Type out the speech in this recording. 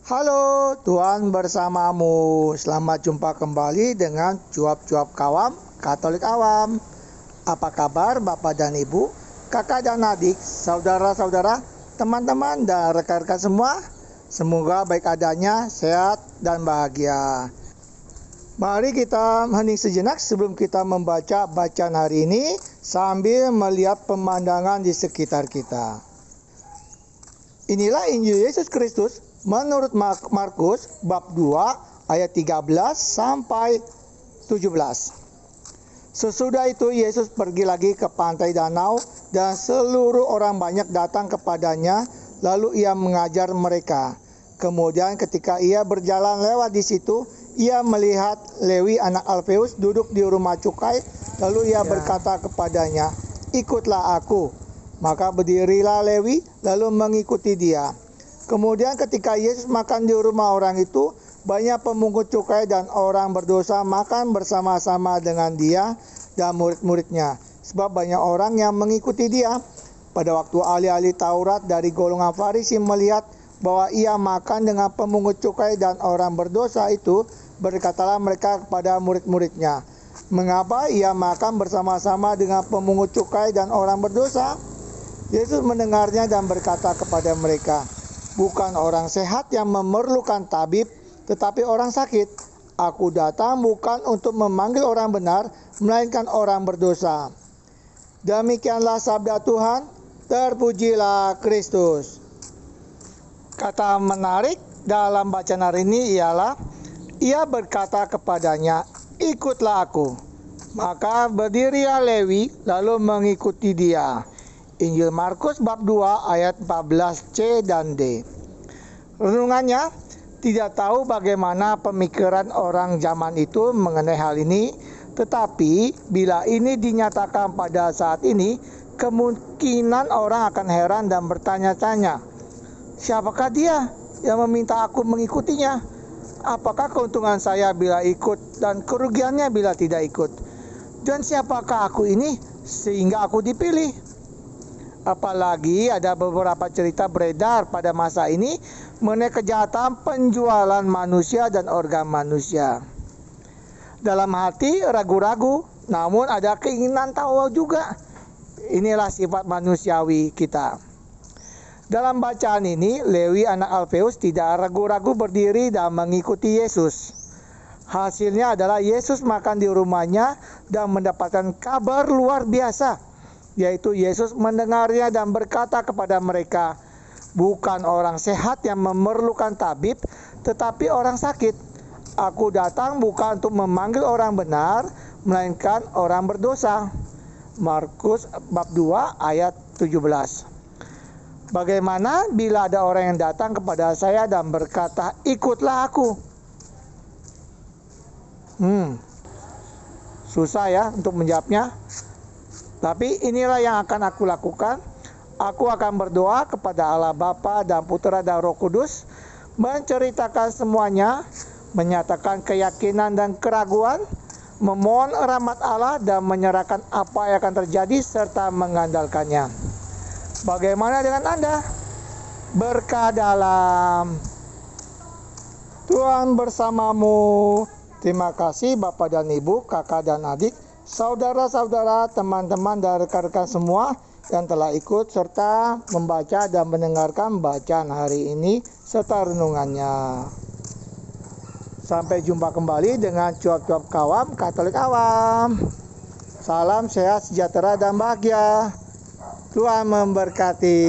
Halo, Tuhan bersamamu. Selamat jumpa kembali dengan cuap-cuap kawam Katolik awam. Apa kabar Bapak dan Ibu, kakak dan adik, saudara-saudara, teman-teman dan rekan-rekan semua? Semoga baik adanya, sehat dan bahagia. Mari kita hening sejenak sebelum kita membaca bacaan hari ini sambil melihat pemandangan di sekitar kita. Inilah Injil Yesus Kristus menurut Markus bab 2 ayat 13 sampai 17. Sesudah itu Yesus pergi lagi ke pantai danau dan seluruh orang banyak datang kepadanya, lalu ia mengajar mereka. Kemudian ketika ia berjalan lewat di situ, ia melihat Lewi anak Alfeus duduk di rumah cukai, lalu ia berkata kepadanya, "Ikutlah aku." Maka berdirilah Lewi lalu mengikuti dia. Kemudian ketika Yesus makan di rumah orang itu, banyak pemungut cukai dan orang berdosa makan bersama-sama dengan dia dan murid-muridnya. Sebab banyak orang yang mengikuti dia. Pada waktu ahli-ahli Taurat dari golongan Farisi melihat bahwa ia makan dengan pemungut cukai dan orang berdosa itu, berkatalah mereka kepada murid-muridnya, "Mengapa ia makan bersama-sama dengan pemungut cukai dan orang berdosa?" Yesus mendengarnya dan berkata kepada mereka, "Bukan orang sehat yang memerlukan tabib, tetapi orang sakit. Aku datang bukan untuk memanggil orang benar, melainkan orang berdosa." Demikianlah sabda Tuhan, terpujilah Kristus. Kata menarik dalam bacaan hari ini ialah, ia berkata kepadanya, "Ikutlah aku." Maka berdirilah Lewi lalu mengikuti dia. Injil Markus bab 2 ayat 14c dan d. Renungannya, tidak tahu bagaimana pemikiran orang zaman itu mengenai hal ini, tetapi bila ini dinyatakan pada saat ini, kemungkinan orang akan heran dan bertanya-tanya, siapakah dia yang meminta aku mengikutinya? Apakah keuntungan saya bila ikut dan kerugiannya bila tidak ikut? Dan siapakah aku ini sehingga aku dipilih? Apalagi ada beberapa cerita beredar pada masa ini mengenai kejahatan penjualan manusia dan organ manusia. Dalam hati ragu-ragu, namun ada keinginan tahu juga. Inilah sifat manusiawi kita. Dalam bacaan ini, Lewi anak Alfeus tidak ragu-ragu berdiri dan mengikuti Yesus. Hasilnya adalah Yesus makan di rumahnya dan mendapatkan kabar luar biasa, yaitu Yesus mendengarnya dan berkata kepada mereka, "Bukan orang sehat yang memerlukan tabib, tetapi orang sakit. Aku datang bukan untuk memanggil orang benar, melainkan orang berdosa." Markus bab 2 ayat 17. Bagaimana bila ada orang yang datang kepada saya dan berkata, "Ikutlah aku"? Susah ya untuk menjawabnya. Tapi inilah yang akan aku lakukan. Aku akan berdoa kepada Allah Bapa dan Putra dan Roh Kudus, menceritakan semuanya, menyatakan keyakinan dan keraguan, memohon rahmat Allah dan menyerahkan apa yang akan terjadi serta mengandalkannya. Bagaimana dengan Anda? Berkah dalam. Tuhan bersamamu. Terima kasih Bapak dan Ibu, kakak dan adik, saudara-saudara, teman-teman dan rekan-rekan semua yang telah ikut serta membaca dan mendengarkan bacaan hari ini serta renungannya. Sampai jumpa kembali dengan cuap-cuap kawam Katolik awam. Salam sehat, sejahtera dan bahagia. Tuhan memberkati.